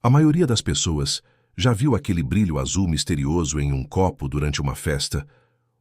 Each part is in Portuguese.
A maioria das pessoas já viu aquele brilho azul misterioso em um copo durante uma festa,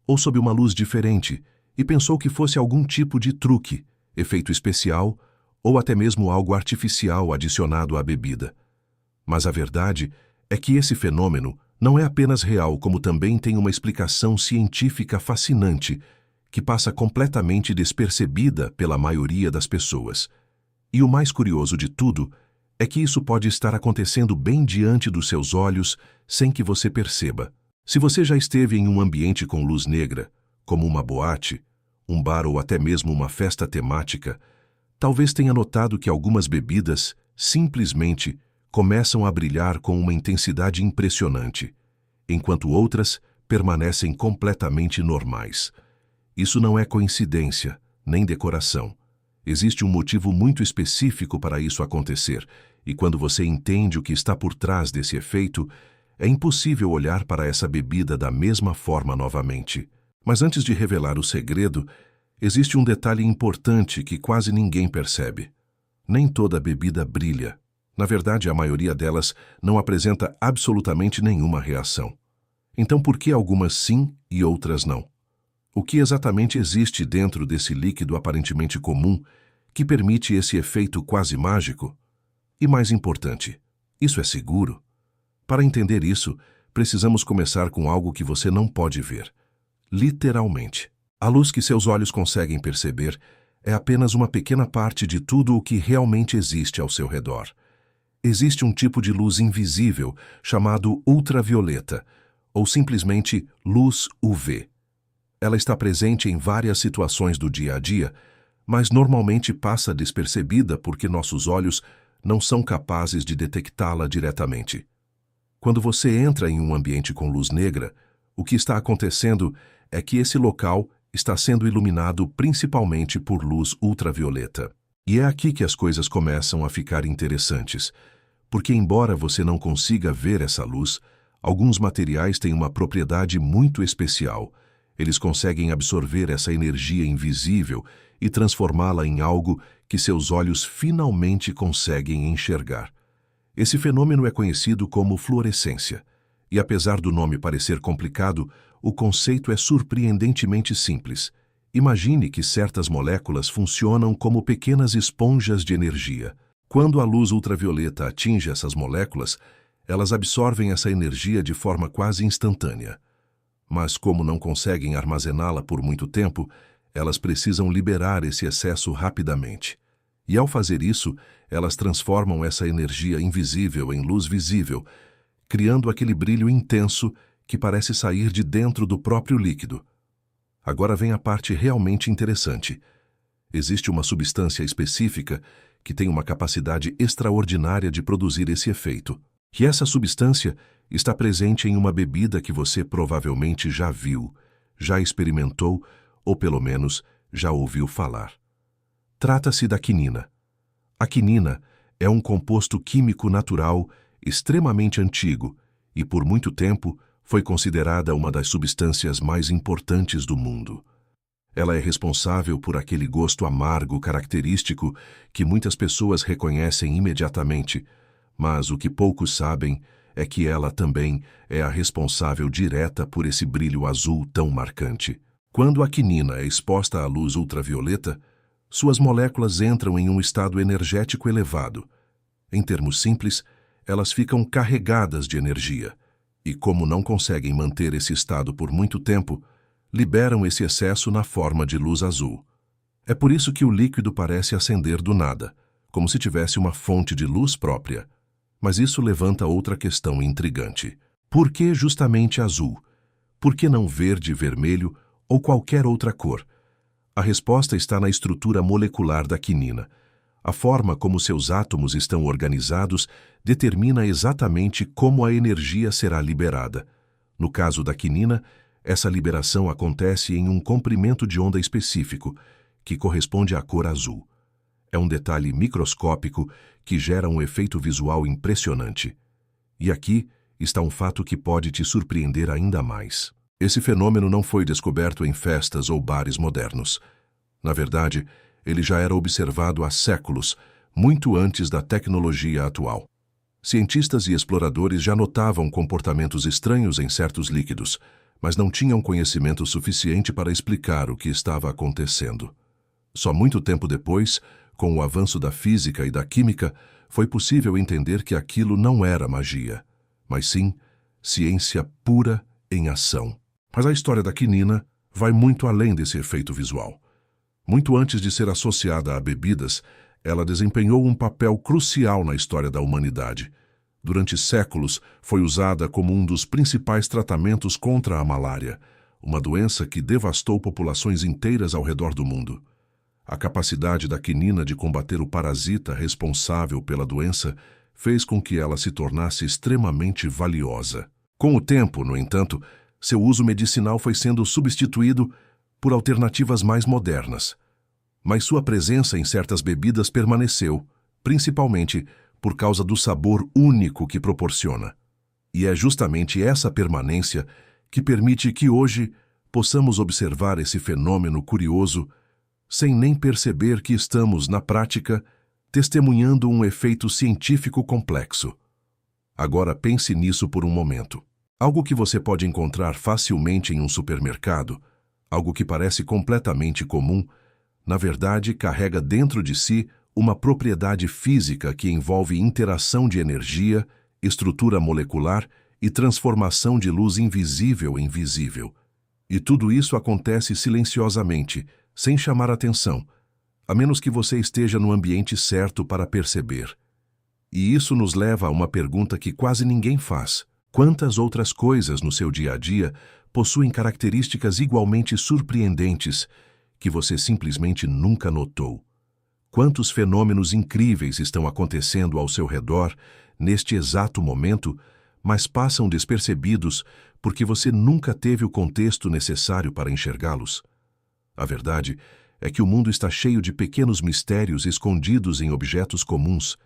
ou sob uma luz diferente, e pensou que fosse algum tipo de truque, efeito especial, ou até mesmo algo artificial adicionado à bebida. Mas a verdade é que esse fenômeno não é apenas real, como também tem uma explicação científica fascinante, que passa completamente despercebida pela maioria das pessoas. E o mais curioso de tudo é que isso pode estar acontecendo bem diante dos seus olhos sem que você perceba. Se você já esteve em um ambiente com luz negra, como uma boate, um bar ou até mesmo uma festa temática, talvez tenha notado que algumas bebidas simplesmente começam a brilhar com uma intensidade impressionante, enquanto outras permanecem completamente normais. Isso não é coincidência, nem decoração. Existe um motivo muito específico para isso acontecer, e quando você entende o que está por trás desse efeito, é impossível olhar para essa bebida da mesma forma novamente. Mas antes de revelar o segredo, existe um detalhe importante que quase ninguém percebe. Nem toda bebida brilha. Na verdade, a maioria delas não apresenta absolutamente nenhuma reação. Então, por que algumas sim e outras não? O que exatamente existe dentro desse líquido aparentemente comum que permite esse efeito quase mágico? E mais importante, isso é seguro? Para entender isso, precisamos começar com algo que você não pode ver. Literalmente. A luz que seus olhos conseguem perceber é apenas uma pequena parte de tudo o que realmente existe ao seu redor. Existe um tipo de luz invisível chamado ultravioleta, ou simplesmente luz UV. Ela está presente em várias situações do dia a dia, mas normalmente passa despercebida porque nossos olhos não são capazes de detectá-la diretamente. Quando você entra em um ambiente com luz negra, o que está acontecendo é que esse local está sendo iluminado principalmente por luz ultravioleta. E é aqui que as coisas começam a ficar interessantes, porque embora você não consiga ver essa luz, alguns materiais têm uma propriedade muito especial. Eles conseguem absorver essa energia invisível e transformá-la em algo que seus olhos finalmente conseguem enxergar. Esse fenômeno é conhecido como fluorescência, e apesar do nome parecer complicado, o conceito é surpreendentemente simples. Imagine que certas moléculas funcionam como pequenas esponjas de energia. Quando a luz ultravioleta atinge essas moléculas, elas absorvem essa energia de forma quase instantânea. Mas como não conseguem armazená-la por muito tempo, elas precisam liberar esse excesso rapidamente. E ao fazer isso, elas transformam essa energia invisível em luz visível, criando aquele brilho intenso que parece sair de dentro do próprio líquido. Agora vem a parte realmente interessante. Existe uma substância específica que tem uma capacidade extraordinária de produzir esse efeito. E essa substância está presente em uma bebida que você provavelmente já viu, já experimentou ou pelo menos já ouviu falar. Trata-se da quinina. A quinina é um composto químico natural extremamente antigo e por muito tempo foi considerada uma das substâncias mais importantes do mundo. Ela é responsável por aquele gosto amargo característico que muitas pessoas reconhecem imediatamente, mas o que poucos sabem é que ela também é a responsável direta por esse brilho azul tão marcante. Quando a quinina é exposta à luz ultravioleta, suas moléculas entram em um estado energético elevado. Em termos simples, elas ficam carregadas de energia, e como não conseguem manter esse estado por muito tempo, liberam esse excesso na forma de luz azul. É por isso que o líquido parece acender do nada, como se tivesse uma fonte de luz própria. Mas isso levanta outra questão intrigante. Por que justamente azul? Por que não verde, vermelho ou qualquer outra cor? A resposta está na estrutura molecular da quinina. A forma como seus átomos estão organizados determina exatamente como a energia será liberada. No caso da quinina, essa liberação acontece em um comprimento de onda específico, que corresponde à cor azul. É um detalhe microscópico que gera um efeito visual impressionante. E aqui está um fato que pode te surpreender ainda mais. Esse fenômeno não foi descoberto em festas ou bares modernos. Na verdade, ele já era observado há séculos, muito antes da tecnologia atual. Cientistas e exploradores já notavam comportamentos estranhos em certos líquidos, mas não tinham conhecimento suficiente para explicar o que estava acontecendo. Só muito tempo depois, com o avanço da física e da química, foi possível entender que aquilo não era magia, mas sim ciência pura em ação. Mas a história da quinina vai muito além desse efeito visual. Muito antes de ser associada a bebidas, ela desempenhou um papel crucial na história da humanidade. Durante séculos, foi usada como um dos principais tratamentos contra a malária, uma doença que devastou populações inteiras ao redor do mundo. A capacidade da quinina de combater o parasita responsável pela doença fez com que ela se tornasse extremamente valiosa. Com o tempo, no entanto, seu uso medicinal foi sendo substituído por alternativas mais modernas. Mas sua presença em certas bebidas permaneceu, principalmente por causa do sabor único que proporciona. E é justamente essa permanência que permite que hoje possamos observar esse fenômeno curioso sem nem perceber que estamos, na prática, testemunhando um efeito científico complexo. Agora pense nisso por um momento. Algo que você pode encontrar facilmente em um supermercado, algo que parece completamente comum, na verdade carrega dentro de si uma propriedade física que envolve interação de energia, estrutura molecular e transformação de luz invisível em visível. E tudo isso acontece silenciosamente, sem chamar atenção, a menos que você esteja no ambiente certo para perceber. E isso nos leva a uma pergunta que quase ninguém faz. Quantas outras coisas no seu dia a dia possuem características igualmente surpreendentes que você simplesmente nunca notou? Quantos fenômenos incríveis estão acontecendo ao seu redor neste exato momento, mas passam despercebidos porque você nunca teve o contexto necessário para enxergá-los? A verdade é que o mundo está cheio de pequenos mistérios escondidos em objetos comuns,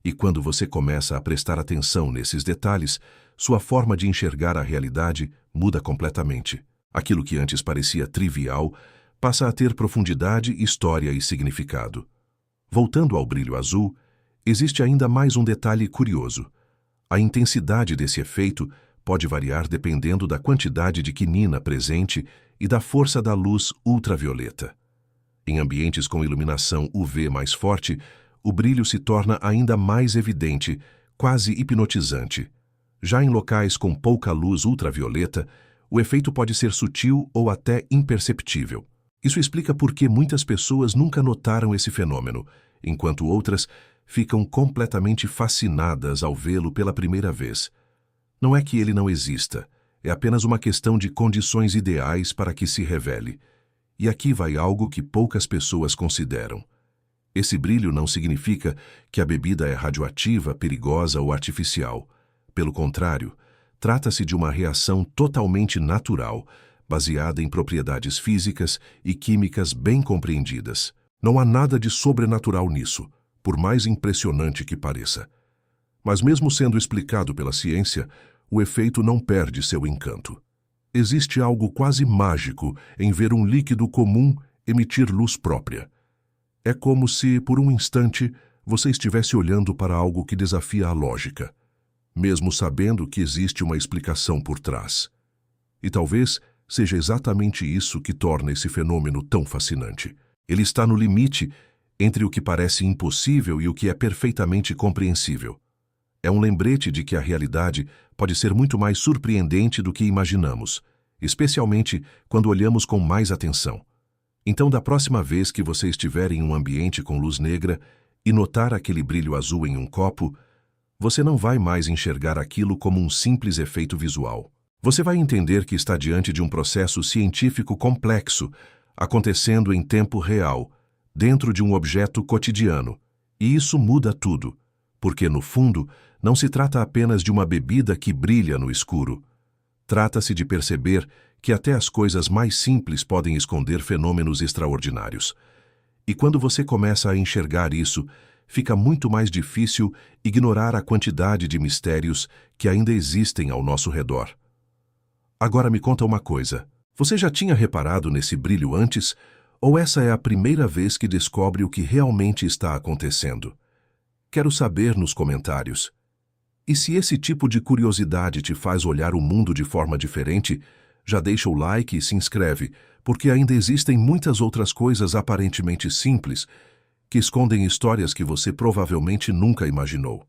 e quando você começa a prestar atenção nesses detalhes, sua forma de enxergar a realidade muda completamente. Aquilo que antes parecia trivial passa a ter profundidade, história e significado. Voltando ao brilho azul, existe ainda mais um detalhe curioso. A intensidade desse efeito pode variar dependendo da quantidade de quinina presente e da força da luz ultravioleta. Em ambientes com iluminação UV mais forte, o brilho se torna ainda mais evidente, quase hipnotizante. Já em locais com pouca luz ultravioleta, o efeito pode ser sutil ou até imperceptível. Isso explica por que muitas pessoas nunca notaram esse fenômeno, enquanto outras ficam completamente fascinadas ao vê-lo pela primeira vez. Não é que ele não exista, é apenas uma questão de condições ideais para que se revele. E aqui vai algo que poucas pessoas consideram. Esse brilho não significa que a bebida é radioativa, perigosa ou artificial. Pelo contrário, trata-se de uma reação totalmente natural, baseada em propriedades físicas e químicas bem compreendidas. Não há nada de sobrenatural nisso, por mais impressionante que pareça. Mas mesmo sendo explicado pela ciência, o efeito não perde seu encanto. Existe algo quase mágico em ver um líquido comum emitir luz própria. É como se, por um instante, você estivesse olhando para algo que desafia a lógica, mesmo sabendo que existe uma explicação por trás. E talvez seja exatamente isso que torna esse fenômeno tão fascinante. Ele está no limite entre o que parece impossível e o que é perfeitamente compreensível. É um lembrete de que a realidade pode ser muito mais surpreendente do que imaginamos, especialmente quando olhamos com mais atenção. Então, da próxima vez que você estiver em um ambiente com luz negra e notar aquele brilho azul em um copo, você não vai mais enxergar aquilo como um simples efeito visual. Você vai entender que está diante de um processo científico complexo, acontecendo em tempo real, dentro de um objeto cotidiano. E isso muda tudo, porque, no fundo, não se trata apenas de uma bebida que brilha no escuro. Trata-se de perceber que até as coisas mais simples podem esconder fenômenos extraordinários. E quando você começa a enxergar isso, fica muito mais difícil ignorar a quantidade de mistérios que ainda existem ao nosso redor. Agora me conta uma coisa. Você já tinha reparado nesse brilho antes, ou essa é a primeira vez que descobre o que realmente está acontecendo? Quero saber nos comentários. E se esse tipo de curiosidade te faz olhar o mundo de forma diferente, já deixa o like e se inscreve, porque ainda existem muitas outras coisas aparentemente simples que escondem histórias que você provavelmente nunca imaginou.